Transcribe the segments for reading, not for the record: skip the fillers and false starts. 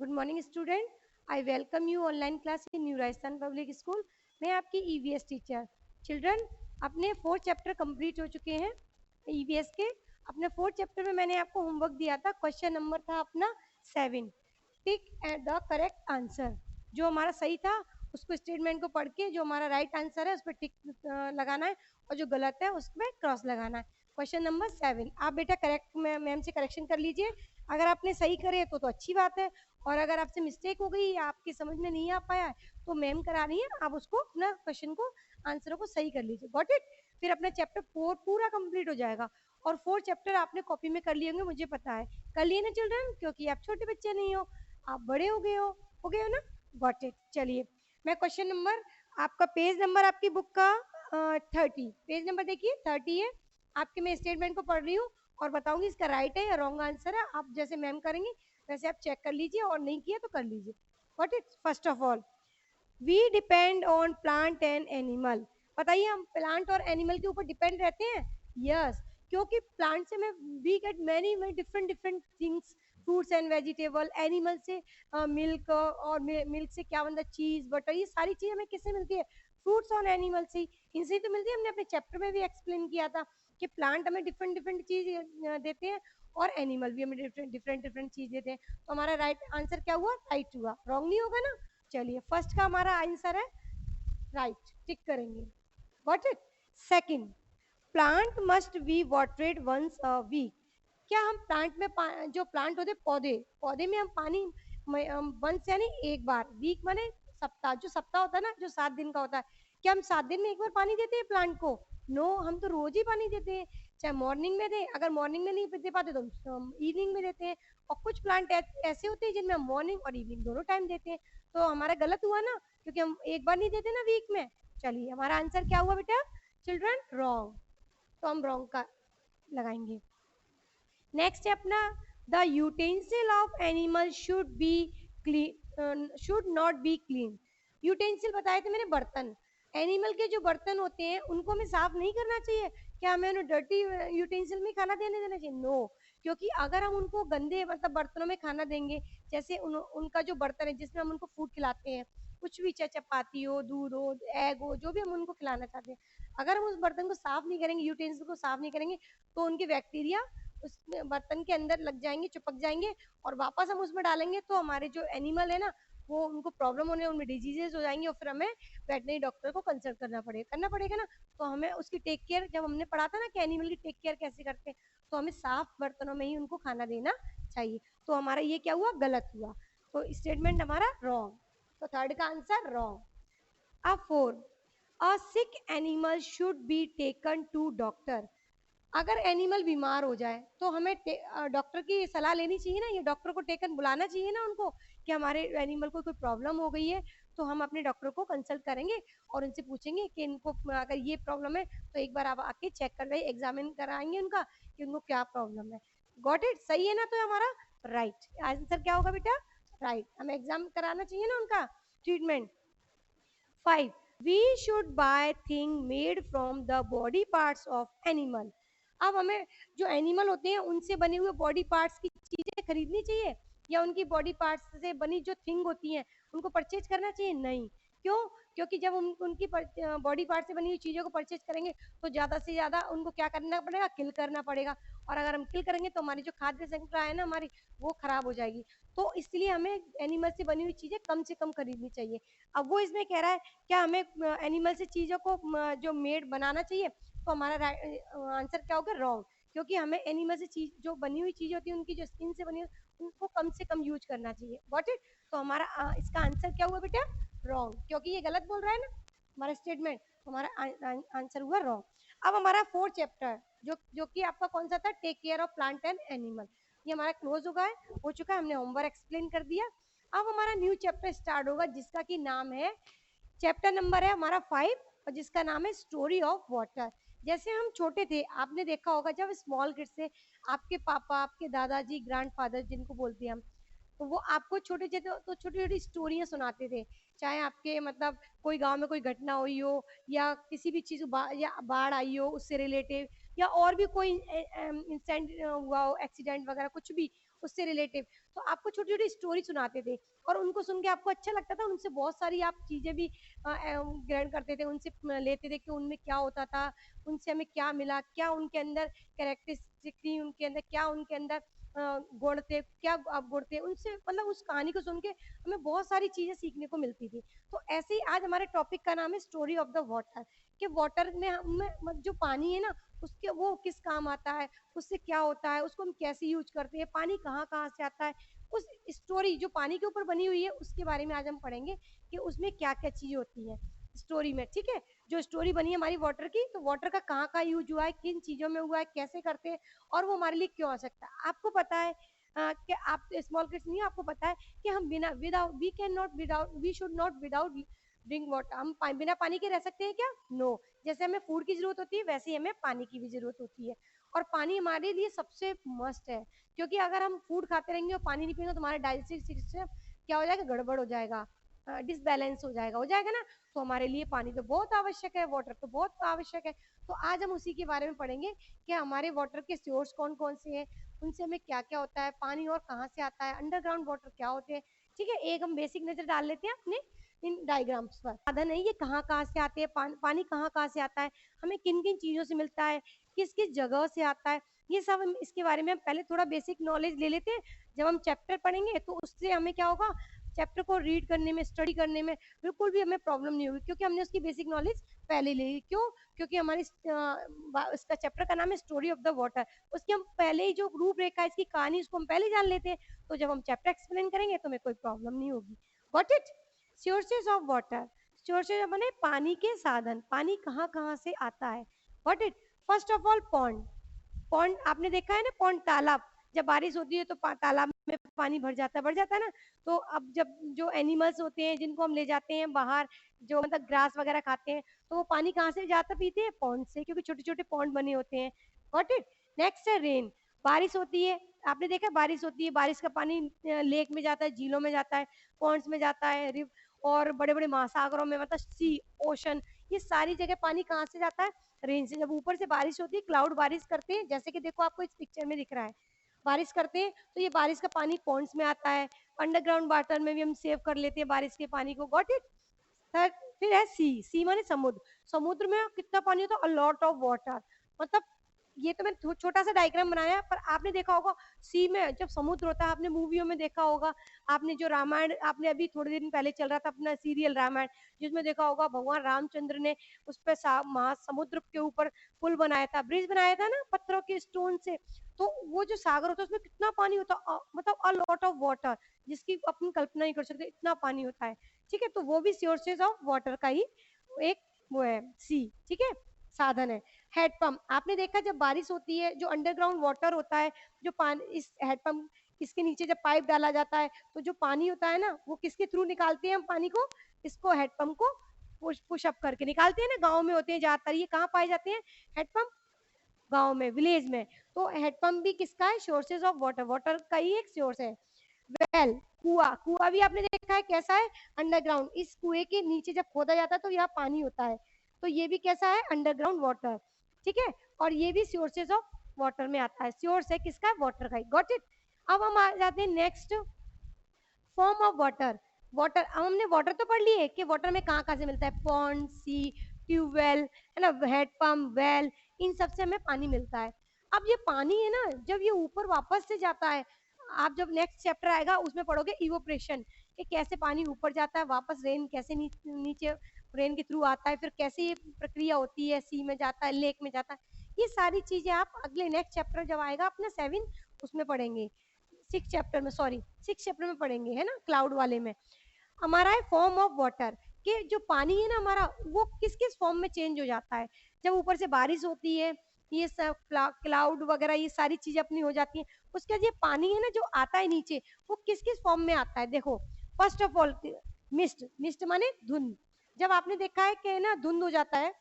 Good morning student, I welcome you online class in new Rajasthan public school. मैं आपकी EVS teacher. Children, अपने 4 chapter complete हो चुके हैं ईवीएस के। अपने 4 चैप्टर में मैंने आपको होमवर्क दिया था। क्वेश्चन नंबर था अपना 7। Tick at the correct answer. जो हमारा सही था उसको स्टेटमेंट को पढ़ के जो हमारा राइट आंसर है उस पर टिक लगाना है और जो गलत है उस पर क्रॉस लगाना है। क्वेश्चन नंबर 7 आप बेटा करेक्ट मैम से करेक्शन कर लीजिए। अगर आपने सही करे तो अच्छी बात है, और अगर आपसे मिस्टेक हो गई या आपकी समझ में नहीं आ पाया तो मैम करा रही है, आप उसको अपना क्वेश्चन को आंसरों को सही कर लीजिए। Got it. फिर अपना चैप्टर 4 पूरा कंप्लीट हो जाएगा और 4 चैप्टर आपने कॉपी में कर लिए होंगे, मुझे पता है। कर लिए ना चिल्ड्रन, क्योंकि आप छोटे बच्चे नहीं हो, आप बड़े हो गए हो ना। Got it. चलिए मैं क्वेश्चन नंबर, आपका पेज नंबर आपकी बुक का 30, पेज नंबर देखिए 30 है आपके। मैं स्टेटमेंट को पढ़ रही हूँ और बताऊंगी इसका राइट है या रॉन्ग आंसर है। आप जैसे मैम करेंगे वैसे आप चेक कर लीजिए, और नहीं किया तो कर लीजिए। What is first of all, we depend on plant and animal. बताइए, हम प्लांट और एनिमल के ऊपर डिपेंड रहते हैं। यस, क्योंकि प्लांट से मैं we get many different different things, fruits and vegetable. Animal से मिल्क, और मिल्क से क्या बनता है, चीज, बटर, ये सारी चीजें हमें किससे मिलती है, फ्रूट्स और एनिमल से, इनसे तो मिलती है। हमने अपने चैप्टर में भी एक्सप्लेन किया था कि प्लांट हमें डिफरेंट डिफरेंट चीज देते हैं और एनिमल भी हमें डिफरेंट डिफरेंट चीज देते हैं। तो हमारा राइट आंसर क्या हुआ, राइट हुआ, रॉन्ग नहीं होगा ना। चलिए फर्स्ट का हमारा आंसर है राइट, टिक करेंगे। Got it. Second, plant must be watered once a week. क्या हम प्लांट में जो प्लांट होते पौधे, पौधे में हम पानी वंस यानी एक बार, वीक माने सप्ताह, जो सप्ताह होता है ना, जो 7 दिन का होता है, क्या हम 7 दिन में एक बार पानी देते हैं प्लांट को? नो, हम तो रोज ही पानी देते हैं। चाहे मॉर्निंग में दें, अगर मॉर्निंग में नहीं दे पाते तो हम इवनिंग में देते हैं। और कुछ प्लांट ऐसे होते हैं जिनमें हम मॉर्निंग और इवनिंग दोनों टाइम देते हैं। तो हमारा गलत हुआ ना, क्योंकि हम एक बार नहीं देते ना वीक में। चलिए हमारा आंसर क्या हुआ बेटा चिल्ड्रन, रॉन्ग। तो हम रॉन्ग का लगाएंगे। नेक्स्ट है अपना, the utensil of animal should B clean, should not be clean. Utensil बताए थे मैंने, बर्तन। एनिमल के जो बर्तन होते हैं उनको हमें साफ नहीं करना चाहिए। क्या हमें उन्हें डर्टी यूटेंसिल में खाना देने देना चाहिए? नो, क्योंकि अगर हम उनको गंदे मतलब बर्तनों में खाना देंगे, जैसे उनका जो बर्तन है जिसमें हम उनको फूड खिलाते हैं, कुछ भी, चाहे चपाती हो, दूध हो, एग हो, जो भी हम उनको खिलाना चाहते हैं, अगर हम उस बर्तन को साफ नहीं करेंगे, यूटेंसिल को साफ नहीं करेंगे, तो उनके बैक्टीरिया उस बर्तन के अंदर लग जाएंगे, चिपक जाएंगे, और वापस हम उसमें डालेंगे तो हमारे जो एनिमल है ना, वो उनको प्रॉब्लम होने, उनमें डिजीजेस हो जाएंगे, और फिर हमें वेटनरी डॉक्टर को कंसल्ट करना पड़ेगा ना। तो हमें उसकी टेक केयर, जब हमने पढ़ा था ना कि एनिमल की टेक केयर कैसे करते हैं, तो हमें साफ बर्तनों में ही उनको खाना देना चाहिए। तो हमारा ये क्या हुआ, गलत हुआ। तो स्टेटमेंट हमारा रॉन्ग। तो थर्ड का आंसर रॉन्ग। अब 4, a sick animal should be taken to doctor. अगर एनिमल बीमार हो जाए तो हमें डॉक्टर की सलाह लेनी चाहिए ना, ये डॉक्टर को टेकन बुलाना चाहिए ना उनको, कि हमारे एनिमल को कोई प्रॉब्लम हो गई है। तो हम अपने डॉक्टर को कंसल्ट करेंगे और उनसे पूछेंगे कि इनको अगर ये प्रॉब्लम है तो एक बार आप आके चेक करवाइए, एग्जामिन कराएंगे उनका कि उनको क्या प्रॉब्लम है। गॉट इट, सही है ना। तो हमारा राइट आंसर क्या होगा बेटा, राइट। हमें एग्जाम कराना चाहिए ना उनका, treatment. 5, we should buy thing made from the body parts of animal. अब हमें जो एनिमल होते हैं उनसे बने हुए बॉडी पार्ट्स की चीजें खरीदनी चाहिए, या उनकी बॉडी पार्ट्स से बनी जो थिंग होती हैं उनको परचेज करना चाहिए? नहीं। क्यों? क्योंकि जब हम उनकी बॉडी पार्ट से बनी हुई चीजों को परचेज करेंगे तो ज्यादा से ज्यादा उनको क्या करना पड़ेगा, किल करना पड़ेगा। और अगर हम किल करेंगे तो हमारी जो खाद्य श्रृंखला है ना हमारी, वो खराब हो जाएगी। तो इसलिए हमें एनिमल से बनी हुई चीजें कम से कम खरीदनी चाहिए। अब वो इसमें कह रहा है क्या हमें एनिमल से चीजों को जो मेड बनाना चाहिए? तो हमारा आंसर क्या होगा, रॉन्ग। क्योंकि हमें एनिमल से चीज जो बनी हुई चीज होती है, उनकी जो स्किन से बनी हुई, उनको कम से कम यूज करना चाहिए। Got it. तो हमारा इसका आंसर क्या हुआ बेटा, रॉन्ग, क्योंकि ये गलत बोल रहा है ना हमारा स्टेटमेंट। तो हमारा आंसर हुआ रॉन्ग। अब हमारा 4th चैप्टर जो कि आपका कौन सा था, take care of plant and animal, ये हमारा क्लोज हो चुका है। हमने होमवर्क एक्सप्लेन कर दिया। अब हमारा न्यू चैप्टर स्टार्ट होगा जिसका की नाम है, चैप्टर नंबर है हमारा 5, और जिसका नाम है स्टोरी ऑफ वाटर। जैसे हम छोटे थे, आपने देखा होगा जब स्मॉल किड से आपके पापा, आपके दादाजी, ग्रैंडफादर जिनको बोलते हैं हम, तो वो आपको छोटे थे तो छोटी छोटी स्टोरियां सुनाते थे। चाहे आपके मतलब कोई गांव में कोई घटना हुई हो, या किसी भी चीज या बाढ़ आई हो उससे रिलेटिव, या और भी कोई इंसिडेंट हुआ हो, एक्सीडेंट वगैरह कुछ भी उससे रिलेटिव, तो आपको छोटी छोटी स्टोरी सुनाते थे और उनको सुन के आपको अच्छा लगता था, उनसे बहुत सारी आप चीजें भी ग्रहण करते थे, उनसे लेते थे कि उनमें क्या होता था, उनसे हमें क्या मिला, क्या उनके अंदर कैरेक्टरिस्टिक थी, उनके अंदर क्या, उनके अंदर गुण थे, क्या गुण थे, उनसे मतलब उस कहानी को सुन के हमें बहुत सारी चीजें सीखने को मिलती थी। तो ऐसे ही आज हमारे टॉपिक का नाम है स्टोरी ऑफ द वाटर, कि वाटर में हमें जो पानी है ना, उसके वो किस काम आता है, उससे क्या होता है, उसको हम कैसे यूज करते हैं, पानी कहाँ कहाँ से आता है, उस स्टोरी जो पानी के ऊपर बनी हुई है उसके बारे में आज हम पढ़ेंगे कि उसमें क्या क्या चीज होती है स्टोरी में। ठीक है, जो स्टोरी बनी है हमारी वाटर की, तो वाटर का कहाँ कहाँ यूज हुआ है, किन चीजों में हुआ है, कैसे करते हैं और वो हमारे लिए क्यों आवश्यकता है। आपको पता है कि आप स्मॉल किड्स नहीं, आपको पता है कि हम बिना without we can not without we should not without drink water, हम बिना पानी के रह सकते हैं क्या? नो। जैसे हमें फूड की जरूरत होती है वैसे ही हमें पानी की भी जरूरत होती है, और पानी हमारे लिए सबसे मस्ट है, क्योंकि अगर हम फूड खाते रहेंगे और पानी नहीं पिएंगे तो हमारा डाइजेस्टिव सिस्टम क्या हो जाएगा, गड़बड़ हो जाएगा, डिसबैलेंस हो जाएगा ना। तो हमारे लिए पानी तो बहुत आवश्यक है, वाटर तो बहुत आवश्यक है। तो आज हम उसी के बारे में पढ़ेंगे कि हमारे वाटर के सोर्स कौन कौन से हैं, उनसे हमें क्या क्या होता है, पानी और कहाँ से आता है, अंडरग्राउंड वाटर क्या होते हैं। ठीक है, एक हम बेसिक नजर डाल लेते हैं अपने इन डायग्राम्स पर। साधन है ये कहाँ कहाँ से आते हैं, पानी कहाँ कहाँ से आता है, हमें किन किन चीज़ों से मिलता है, किस किस जगह से आता है, ये सब हम इसके बारे में हम पहले थोड़ा बेसिक नॉलेज ले लेते हैं। जब हम चैप्टर पढ़ेंगे तो उससे हमें क्या होगा, चैप्टर को रीड करने में, स्टडी करने में बिल्कुल भी हमें प्रॉब्लम नहीं होगी, क्योंकि हमने उसकी बेसिक नॉलेज पहले ले ली। क्यों? क्योंकि हमारी इसका चैप्टर का नाम है स्टोरी ऑफ द वाटर, उसकी हम पहले ही जो रूपरेखा है, इसकी कहानी, उसको हम पहले जान लेते हैं। तो जब हम चैप्टर एक्सप्लेन करेंगे तो हमें कोई प्रॉब्लम नहीं होगी। Got it? Sources of water, sources माने पानी के साधन, पानी कहाँ कहाँ से आता है। Got it? First of all pond, pond आपने देखा है ना, पॉन्ड तालाब, जब बारिश होती है तो तालाब में पानी भर जाता है ना। तो अब जब जो एनिमल्स होते हैं जिनको हम ले जाते हैं बाहर, जो मतलब ग्रास वगैरह खाते हैं, तो वो पानी कहाँ से जाता पीते हैं, पॉन्ड से, क्योंकि छोटे छोटे पॉन्ड बने होते हैं। Got it? नेक्स्ट है रेन, बारिश होती है, आपने देखा बारिश होती है, बारिश का पानी लेक में जाता है, झीलों में जाता है, पॉन्ड्स में जाता है, रिव और बड़े बड़े महासागरों में, मतलब सी, ओशन, ये सारी जगह पानी कहाँ से जाता है, रेन से। जब ऊपर से बारिश होती है, क्लाउड बारिश करते हैं, जैसे कि देखो आपको इस पिक्चर में दिख रहा है, बारिश करते हैं तो ये बारिश का पानी पॉन्ड्स में आता है, अंडरग्राउंड वाटर में भी हम सेव कर लेते हैं बारिश के पानी को। Got it? थर्ड, फिर है सी, सी माने समुद्र, समुद्र में कितना पानी होता है, अ लॉट ऑफ वाटर। मतलब ये तो मैंने छोटा सा डायग्राम बनाया, पर आपने देखा होगा सी में जब समुद्र होता है, आपने मूवियों में देखा होगा, आपने जो रामायण, आपने अभी थोड़े दिन पहले चल रहा था अपना सीरियल रामायण, जिसमें देखा होगा भगवान रामचंद्र ने उस पर महासमुद्र के ऊपर पुल बनाया था, ब्रिज बनाया था ना पत्थरों के स्टोन से। तो वो जो सागर होता है उसमें कितना पानी होता है, मतलब अ लॉट ऑफ वाटर, जिसकी अपन कल्पना नहीं कर सकते, इतना पानी होता है। ठीक है, तो वो भी सोर्सेज ऑफ वाटर का ही एक वो है, सी। ठीक है, साधन है। हैंडपंप, आपने देखा जब बारिश होती है, जो अंडरग्राउंड वाटर होता है, जो पानी इस हैंडपंप, इसके नीचे जब पाइप डाला जाता है तो जो पानी होता है ना, वो किसके थ्रू निकालते हैं हम पानी को, इसको हैंडपंप को पुश अप करके निकालते हैं ना। गाँव में होते हैं ज्यादातर, ये कहाँ पाए जाते हैं हैंडपंप, गाँव में, विलेज में। तो हैंडपंप भी किसका है, सोर्सेज ऑफ वाटर, वाटर का ही एक सोर्स है। वेल, कुआ, कुआ भी आपने देखा है कैसा है, अंडरग्राउंड, इस कुएं के नीचे जब खोदा जाता है तो यहाँ पानी होता है, तो ये भी कैसा है, अंडरग्राउंड वाटर। ठीक है, और ये भी सोर्सेज ऑफ वाटर में आता है, सोर्स है किसका, वाटर का ही। Got it? अब हम आ जाते हैं next, form of water. Water, हमने वाटर तो पढ़ लिए कि वाटर में कहाँ कहाँ से मिलता है, पॉन्ड, सी, ट्यूबवेल, है ना, हेडपम्प, वेल, इन सब से हमें पानी मिलता है। अब ये पानी है ना, जब ये ऊपर वापस से जाता है, आप जब नेक्स्ट चैप्टर आएगा उसमें पढ़ोगे इवोपरेशन, कि कैसे पानी ऊपर जाता है, वापस रेन कैसे नीचे रेन के थ्रू आता है, फिर कैसे ये प्रक्रिया होती है, सी में जाता है, लेक में जाता है। ये सारी चीजें आप अगले नेक्स्ट चैप्टर जब आएगा अपना 7 उसमें पढ़ेंगे, 6 चैप्टर में पढ़ेंगे, है ना, क्लाउड वाले में। हमारा है फॉर्म ऑफ वाटर, कि जो पानी है ना हमारा, वो किस किस फॉर्म में चेंज हो जाता है। जब ऊपर से बारिश होती है, ये सब क्लाउड वगैरह ये सारी चीजें अपनी हो जाती हैं, उसके बाद ये पानी है ना जो आता है नीचे, वो किस किस फॉर्म में आता है। देखो, first of all mist, mist माने धुंध। जब आपने देखा है कि ना धुंध हो जाता है,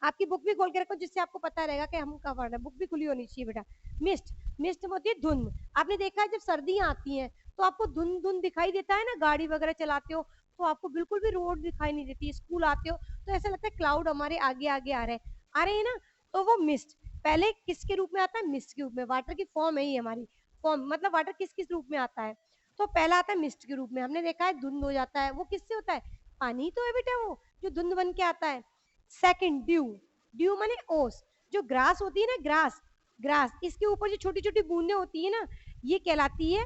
आपकी बुक भी खोल के रखो जिससे आपको पता रहेगा कि हम कब पढ़ रहे हैं, बुक भी खुली होनी चाहिए बेटा। मिस्ट, मिस्ट होती है धुंध। आपने देखा है जब सर्दियां आती हैं तो आपको धुंध धुंध दिखाई देता है ना, गाड़ी वगैरह चलाते हो तो आपको बिल्कुल भी रोड दिखाई नहीं देती, स्कूल आते हो तो ऐसा लगता है क्लाउड हमारे आगे आगे आ रहे हैं ना, तो वो मिस्ट पहले किसके रूप में आता है, मिस्ट के रूप में, वाटर की फॉर्म है ये हमारी। फॉर्म, मतलब वाटर किस किस रूप में आता है। तो पहला आता है मिस्ट के रूप में, हमने देखा है धुंध हो जाता है, वो किससे होता है, पानी तो है बेटा वो जो धुंध बन के आता है। सेकंड ड्यू, ड्यू माने ओस, जो ग्रास होती है ना, ग्रास, ग्रास इसके ऊपर जो छोटी छोटी बूंदें होती है ना, ये कहलाती है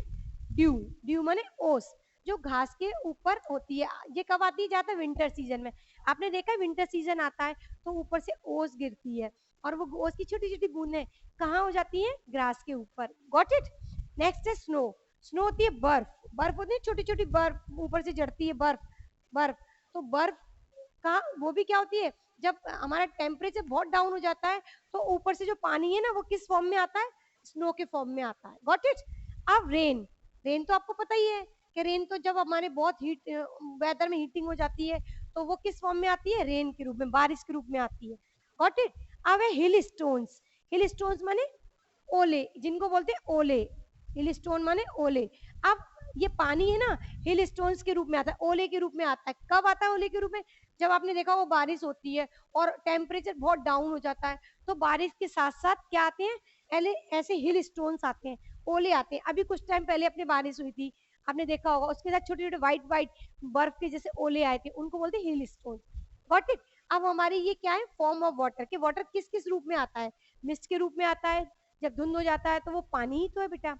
ड्यू। ड्यू माने ओस, जो घास के ऊपर होती है। ये कब आती है, जाता है विंटर सीजन में। आपने देखा है विंटर सीजन आता है तो ऊपर से ओस गिरती है, और वो ओस की छोटी छोटी बूंदें कहाँ हो जाती है, ग्रास के ऊपर। Got it. नेक्स्ट है स्नो, स्नो होती है बर्फ, बर्फ होती है छोटी छोटी बर्फ ऊपर से चढ़ती है, बर्फ, बर्फ। तो बर्फ का वो भी क्या होती है, जब हमारा टेम्परेचर बहुत डाउन हो जाता है तो ऊपर से जो पानी है ना वो किस फॉर्म में आता है, स्नो के फॉर्म में आता है। Got it. अब रेन, रेन तो आपको पता ही है कि रेन तो जब हमारे बहुत हीट वेदर में हीटिंग हो जाती है तो वो किस फॉर्म में आती है, रेन के रूप में, बारिश के रूप में आती है। Got it. अब है हिल स्टोन्स, हिल स्टोन्स माने ओले, जिनको बोलते हैं ओले, हिल स्टोन माने ओले। अब ये पानी है ना, हिल स्टोन्स के रूप में आता है, ओले के रूप में आता है। कब आता है ओले के रूप में, जब आपने देखा वो बारिश होती है और टेम्परेचर बहुत डाउन हो जाता है तो बारिश के साथ साथ क्या आते हैं, ऐसे हिल स्टोन्स आते हैं, ओले आते हैं। अभी कुछ टाइम पहले अपने बारिश हुई थी, आपने देखा होगा, उसके साथ छोटे छोटे व्हाइट व्हाइट बर्फ के जैसे ओले आए थे, उनको बोलते हैं हिल स्टोन। Got it. अब हमारी ये क्या है, फॉर्म ऑफ वाटर, के वाटर किस किस रूप में आता है, मिस्ट के रूप में आता है, जब धुंध हो जाता है तो वो पानी ही तो है बेटा।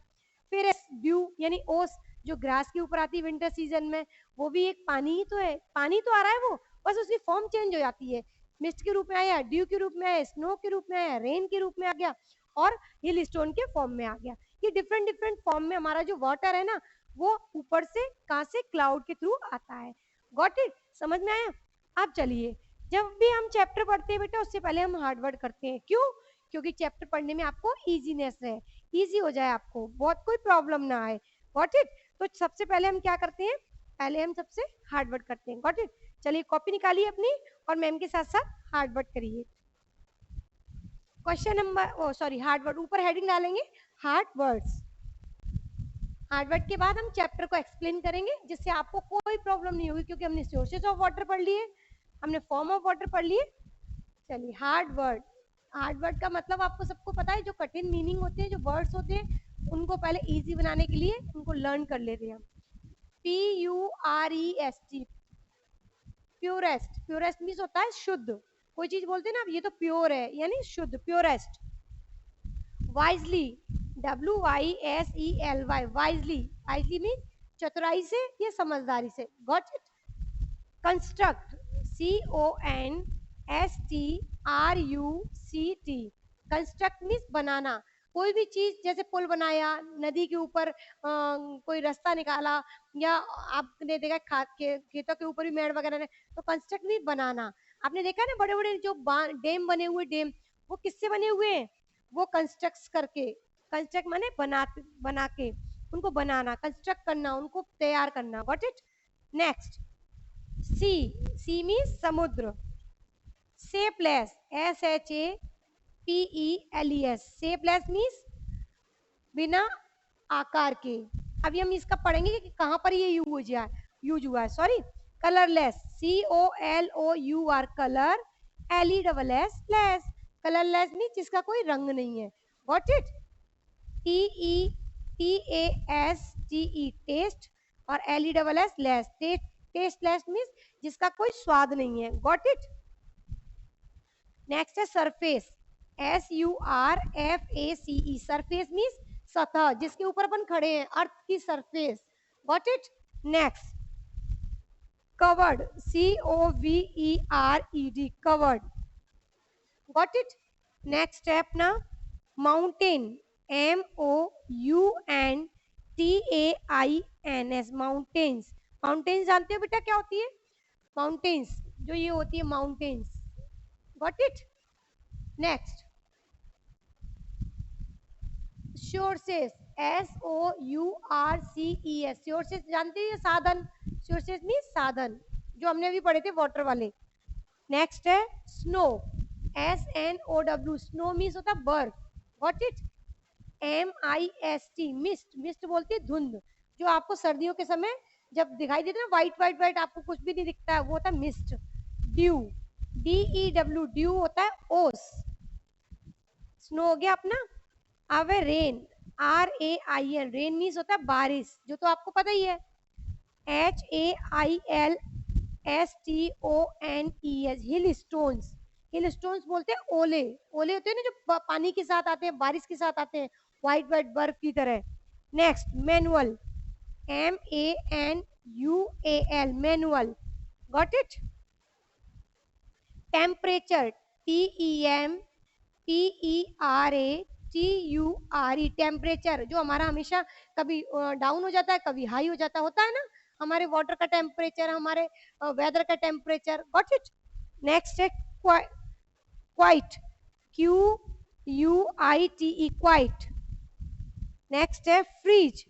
फिर ड्यू यानी ओस, जो ग्रास के ऊपर आती है विंटर सीजन में, वो भी एक पानी ही तो है, पानी तो आ रहा है वो, बस उसकी फॉर्म चेंज हो जाती है, मिस्ट के रूप में आया, ड्यू के रूप में आया, स्नो के रूप में आया, रेन के रूप में आ गया, और हिल स्टोन के फॉर्म में आ गया। ये डिफरेंट डिफरेंट फॉर्म में हमारा जो वाटर है ना, वो ऊपर से कहाँ से, क्लाउड के थ्रू आता है। गॉट इट, समझ में आया। अब चलिए, जब भी हम चैप्टर पढ़ते हैं बेटा उससे पहले हम हार्ड वर्ड करते हैं, क्यों, क्योंकि चैप्टर पढ़ने में आपको इजीनेस है, इजी हो जाए, आपको बहुत कोई प्रॉब्लम ना आए। Got it. तो सबसे पहले हम क्या करते हैं, पहले हम सबसे हार्ड वर्ड करते हैं। Got it. चलिए कॉपी निकालिए अपनी और मैम के साथ साथ हार्ड वर्ड करिए। Question number, sorry, hard word, ऊपर हेडिंग डालेंगे हार्ड वर्ड्स। हार्ड वर्ड के बाद हम चैप्टर को एक्सप्लेन करेंगे जिससे आपको कोई प्रॉब्लम नहीं होगी, क्योंकि हमने सोर्सेज ऑफ वाटर पढ़ लिए, हमने फॉर्म ऑफ वाटर पढ़ लिए। चलिए हार्ड वर्ड, हार्ड वर्ड का मतलब आपको सबको पता है, जो कठिन मीनिंग होते हैं, जो वर्ड्स होते हैं, उनको पहले इजी बनाने के लिए उनको लर्न कर लेते हैं हम। PUREST, प्योरेस्ट, प्योरेस्ट मीन्स होता है शुद्ध, कोई चीज बोलते हैं ना, ये तो प्योर है यानी शुद्ध, purest. Wisely, WISELY, wisely, wisely means चतुराई से या समझदारी से। Got it. Construct, CONSTRUCT, construct means बनाना, कोई भी चीज, जैसे पुल बनाया, नदी के ऊपर कोई रास्ता निकाला, या आपने देखा खेतों के ऊपर भी मेड़ वगैरह ने, तो कंस्ट्रक्ट मीन्स बनाना। आपने देखा ना बड़े बड़े जो डैम बने हुए, डैम वो किससे बने हुए हैं, वो कंस्ट्रक्ट करके, कंस्ट्रक्ट माने बना के, उनको बनाना, कंस्ट्रक्ट करना, उनको तैयार करना। Got it. Next, sea, sea means समुद्र। शेपलेस, SHAPELES, शेपलेस मीन्स बिना आकार के। अभी हम इसका पढ़ेंगे कि कहाँ पर ये यूज हुआ है, sorry. Colourless, COLOUR, colour, LESS, less, colourless means जिसका कोई रंग नहीं है। Got it. TESTE, टेस्ट, और LESS, लेस, टेस्टलेस मीन्स जिसका कोई स्वाद नहीं है। Got it. नेक्स्ट है सरफेस, SURFACE, सरफेस मीन्स सतह, जिसके ऊपर अपन खड़े हैं, अर्थ की surface. Got it. Next, covered, COVERED, covered. Got it. Next है अपना माउंटेन, MOUNTAINS, माउंटेन्स। माउंटेन्स जानते हो बेटा क्या होती है, माउंटेन्स, जो ये होती है mountains. Got it. Next, sources, SOURCES, sources जानते हैं, साधन, सोर्सेस मीन्स साधन, जो हमने अभी पढ़े थे वाटर वाले। नेक्स्ट है स्नो, SNOW, स्नो मीन्स होता है बर्फ। Got it. MIST, mist, mist बोलते हैं धुंध, जो आपको सर्दियों के समय जब दिखाई देता है ना, व्हाइट व्हाइट व्हाइट, आपको कुछ भी नहीं दिखता है, वो होता है मिस्ट। ड्यू, DEW, ड्यू होता है ओस। स्नो हो गया अपना। अब है रेन, RAIL, रेन मीन्स होता है बारिश, जो तो आपको पता ही है। HAILSTONES, हिल स्टोन्स, हिल स्टोन्स बोलते हैं ओले, ओले होते हैं ना जो पानी के साथ आते हैं, बारिश के साथ आते हैं, व्हाइट व्हाइट बर्फ की तरह। Next manual, MANUAL, manual, got it. Temperature, TEMPERATURE, temperature जो हमारा हमेशा कभी डाउन हो जाता है, कभी हाई हो जाता होता है ना, हमारे वाटर का टेम्परेचर, हमारे वेदर का टेम्परेचर, गॉट इट। नेक्स्ट है क्वाइट, QUITE, क्वाइट। नेक्स्ट है फ्रीज,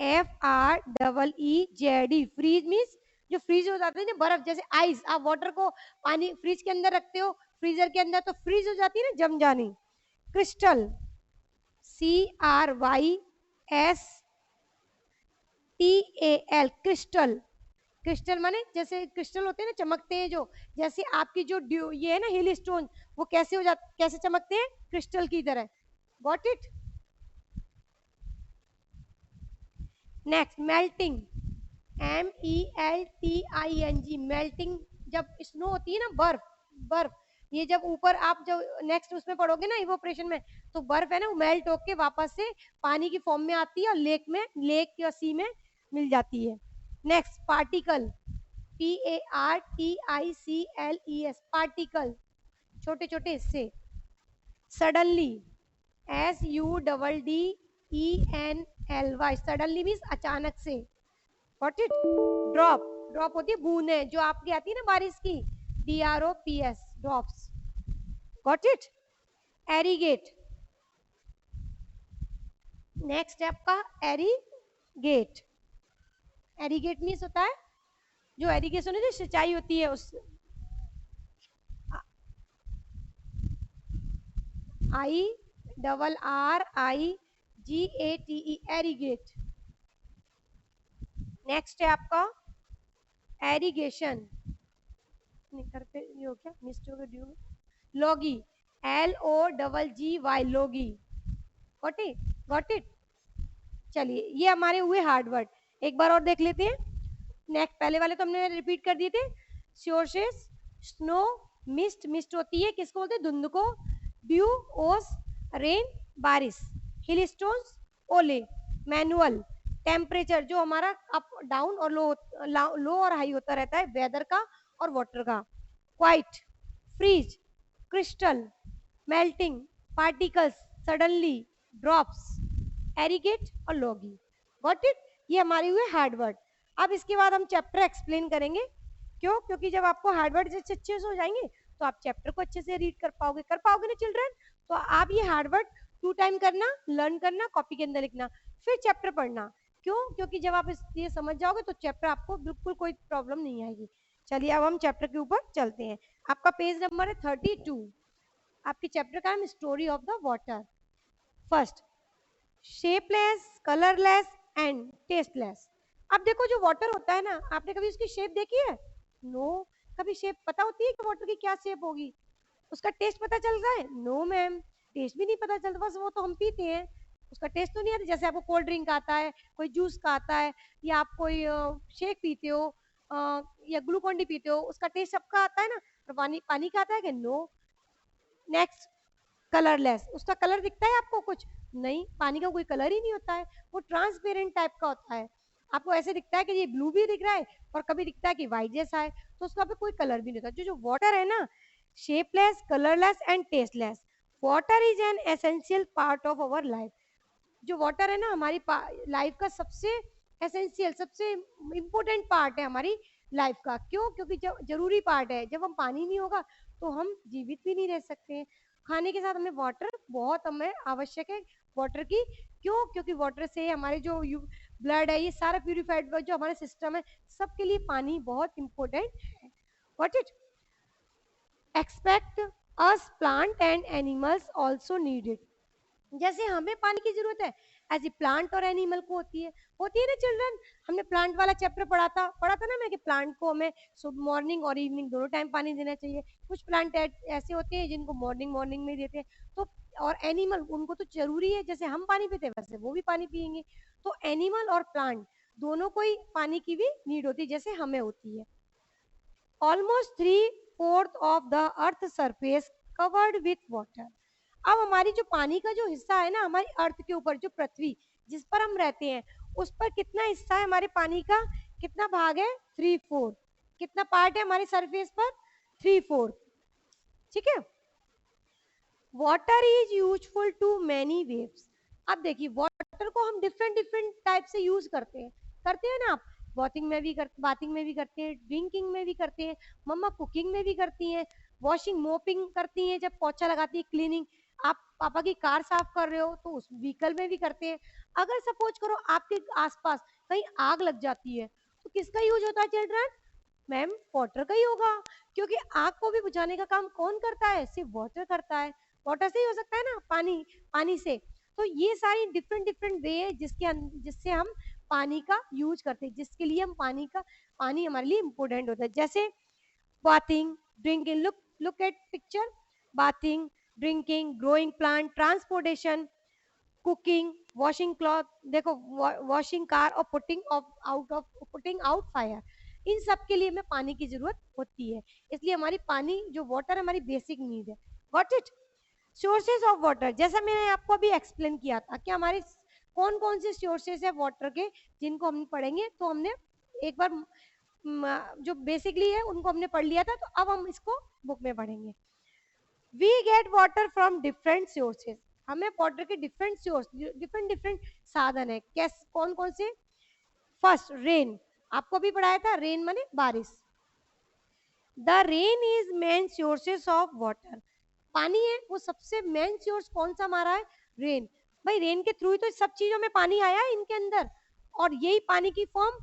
FREEZE, फ्रीज मीन्स जो फ्रीज हो जाते हैं ना बर्फ, जैसे आइस, आप वाटर को पानी फ्रीज के अंदर रखते हो, फ्रीजर के अंदर, तो फ्रीज हो जाती है ना, जम जानी। क्रिस्टल, CRYSTAL, क्रिस्टल, क्रिस्टल माने जैसे क्रिस्टल होते हैं ना, चमकते हैं, जो जैसे आपकी जो ये है ना हिल स्टोन, वो कैसे हो जाते, कैसे चमकते हैं, क्रिस्टल की तरह, got it. Next melting, MELTING, melting, जब स्नो होती है ना, बर्फ, बर्फ, ये जब ऊपर आप जब नेक्स्ट उसमें पढ़ोगे ना इवोपरेशन में, तो बर्फ है ना वो मेल्ट होके वापस से पानी की फॉर्म में आती है और लेक में, लेक या सी में मिल जाती है। नेक्स्ट पार्टिकल, PARTICLES, पार्टिकल, छोटे छोटे हिस्से। सडनली, SUDDENLY, सडनली मीन्स अचानक से, गॉट इट। ड्रॉप, ड्रॉप होती है बूंदें जो आपकी आती है ना बारिश की, DROPS, drops, got it. Irrigate, next है आपका एरीगेट, एरीगेट मीन्स होता है जो एरीगेशन है, जो सिंचाई होती है, उस IRRIGATE, एरीगेट। नेक्स्ट है आपका एरीगेशन, घर पे ये हो क्या मिस्ड हो गया, लॉगी, LOGGY, Loggy, got it, got it. चलिए ये हमारे हुए हार्ड वर्ड, एक बार और देख लेते हैं। नेक्स्ट, पहले वाले तो हमने रिपीट कर दिए थे। सोर्सेस, स्नो, मिस्ट, मिस्ट होती है किसको बोलते हैं, धुंध को। ड्यू, ओस, रेन, बारिश। हिल स्टोन्स, ओले। मैनुअल, टेम्परेचर जो हमारा अप डाउन और लो और हाई होता रहता है, वेदर का और वाटर का। Quite, freeze, crystal, melting, particles, suddenly, drops, irrigate और लॉगी, गॉट इट। ये हमारे हुए हार्ड वर्ड। अब इसके बाद हम चैप्टर एक्सप्लेन करेंगे। क्यों? क्योंकि जब आपको हार्ड वर्ड अच्छे से हो जाएंगे तो आप चैप्टर को अच्छे से रीड कर पाओगे ना चिल्ड्रन। तो आप ये हार्ड वर्ड 2 टाइम करना, लर्न करना, कॉपी के अंदर लिखना, फिर चैप्टर पढ़ना। क्यों? क्योंकि जब आप ये समझ जाओगे तो चैप्टर आपको बिल्कुल कोई प्रॉब्लम नहीं आएगी। चलिए अब हम चैप्टर के ऊपर चलते हैं। आपका पेज नंबर है 32। आपके चैप्टर का नाम story of the water. First, shapeless, colourless and tasteless. अब देखो जो वाटर होता है ना, आपने कभी उसकी शेप देखी है? नो। कभी शेप पता होती है कि वाटर की क्या शेप होगी? उसका टेस्ट पता चल रहा है? नो मैम, टेस्ट भी नहीं पता चलता, बस वो तो हम पीते हैं, उसका टेस्ट तो नहीं आता। जैसे आपको कोल्ड ड्रिंक आता है, कोई जूस का आता है, या आप कोई शेक पीते हो, या ग्लूकॉन डी पीते हो, उसका टेस्ट सबका आता है ना, और पानी पानी का आता है कि? नो। नेक्स्ट, कलरलेस, उसका कलर दिखता है आपको कुछ? नहीं, पानी का कोई कलर ही नहीं होता है, वो ट्रांसपेरेंट टाइप का होता है। आपको ऐसे दिखता है कि ये ब्लू भी दिख रहा है और कभी दिखता है कि व्हाइट जैसा है, तो उसका भी कोई कलर भी नहीं होता। जो जो वाटर है ना, shapeless, colourless and tasteless, water is an essential part of our life. जो वाटर है ना, हमारी लाइफ का सबसे एसेंशियल, सबसे इम्पोर्टेंट पार्ट है हमारी लाइफ का। क्यों? क्योंकि जब जरूरी पार्ट है, जब हम पानी नहीं होगा तो हम जीवित भी नहीं रह सकते हैं। खाने के साथ हमें वाटर बहुत हमें आवश्यक है, वाटर की। क्यों? क्योंकि वाटर से हमारे जो ब्लड है, ये सारा प्यूरिफाइड जो हमारे सिस्टम है, सबके लिए पानी बहुत इंपॉर्टेंट है। What it expect us plant and animals also need it. जैसे हमें पानी की जरूरत है, एज ए प्लांट और एनिमल को होती है ना चिल्ड्रन। हमने प्लांट वाला चैप्टर पढ़ा था ना मैं कि प्लांट को हमें सुबह मॉर्निंग और इवनिंग दोनों टाइम पानी देना चाहिए। कुछ प्लांट ऐसे होते हैं जिनको मॉर्निंग मॉर्निंग में देते हैं, तो और एनिमल उनको तो जरूरी है, जैसे हम पानी पीते हैं वैसे वो भी पानी पियेंगे। तो एनिमल और प्लांट दोनों को ही पानी की भी नीड होती है जैसे हमें होती है। Almost 3/4 of the earth surface covered with water. अब हमारी जो पानी का जो हिस्सा है ना हमारी अर्थ के ऊपर, जो पृथ्वी जिस पर हम रहते हैं उस पर कितना हिस्सा है हमारे पानी का, कितना भाग है 3/4। कितना पार्ट है हमारे सरफेस पर 3/4। ठीक है। Water is useful to many waves. अब देखिए वाटर को हम डिफरेंट डिफरेंट टाइप से यूज करते हैं ना आप। बाथिंग में भी करते हैं, ड्रिंकिंग में भी करते हैं, मम्मा कुकिंग में भी करती हैं, वॉशिंग मोपिंग करती हैं, जब पोछा लगाती है, क्लीनिंग, आप पापा की कार साफ कर रहे हो तो उस व्हीकल में भी करते हैं। अगर सपोज करो आपके आसपास कहीं आग लग जाती है तो किसका यूज होता है चिल्ड्रन? मैम वाटर का ही होगा, क्योंकि आग को भी बुझाने का काम कौन करता है? सिर्फ वाटर करता है। वाटर से ही हो सकता है ना, पानी से। तो ये सारी डिफरेंट डिफरेंट वे है जिससे हम पानी का यूज करते हैं, जिसके लिए हम पानी हमारे लिए इम्पोर्टेंट होता है। जैसे bathing, drinking, look at picture. Bathing, drinking, growing plant, transportation, cooking, washing cloth, देखो वॉशिंग कार और पुटिंग आउट फायर, इन सब के लिए हमें पानी की जरूरत होती है। इसलिए हमारी पानी जो वाटर हमारी बेसिक नीड है। Got it. Sources of water, जैसा मैंने आपको अभी एक्सप्लेन किया था कि हमारे कौन कौन से सोर्सेज है वाटर के जिनको हम पढ़ेंगे। तो हमने एक बार जो बेसिकली है उनको हमने पढ़ लिया था, तो अब हम इसको बुक में पढ़ेंगे। We get water from different sources. हमें वाटर के डिफरेंट सोर्स, डिफरेंट डिफरेंट साधन है। कैसे, कौन कौन से? फर्स्ट रेन, आपको भी पढ़ाया था, रेन माने बारिश। The rain is main sources of water. पानी है वो सबसे मेन सोर्स कौन सा हमारा है? रेन। भाई रेन के थ्रू ही तो सब चीजों में पानी आया है इनके अंदर, और यही पानी की फॉर्म,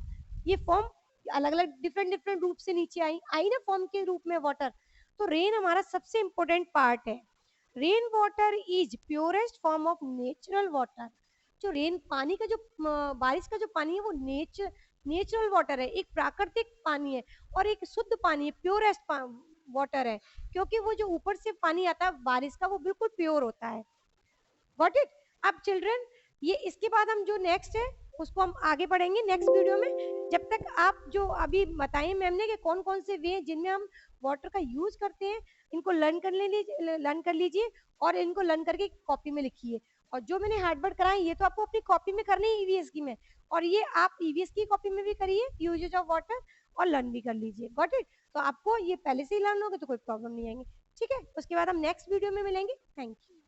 ये फॉर्म अलग अलग डिफरेंट डिफरेंट रूप से नीचे आई ना फॉर्म के रूप में वाटर। तो रेन हमारा सबसे इंपॉर्टेंट पार्ट है। Rain water is purest form of natural water. जो रेन पानी का जो बारिश का जो पानी है वो नेचुरल वाटर है, एक प्राकृतिक पानी है और एक शुद्ध पानी है, प्योरेस्ट वाटर है, क्योंकि वो जो ऊपर से पानी आता है बारिश का वो बिल्कुल प्योर होता है। Got it. अब चिल्ड्रन ये इसके बाद हम जो नेक्स्ट है उसको हम आगे पढ़ेंगे नेक्स्ट वीडियो में। जब तक आप जो अभी बताइए मैम ने कि कौन कौन से वे हैं जिनमें हम वाटर का यूज करते हैं, इनको लर्न कर लीजिए और इनको लर्न करके कॉपी में लिखिए। और जो मैंने हार्डवर्क कराए ये तो आपको अपनी कॉपी में करने है ईवीएस की में, और ये आप ईवीएस की कॉपी में भी करिए यूजेज ऑफ वाटर और लर्न भी कर लीजिए। Got it. तो आपको ये पहले से ही लर्न होगा तो कोई प्रॉब्लम नहीं आएंगे। ठीक है, उसके बाद हम नेक्स्ट वीडियो में मिलेंगे। Thank you.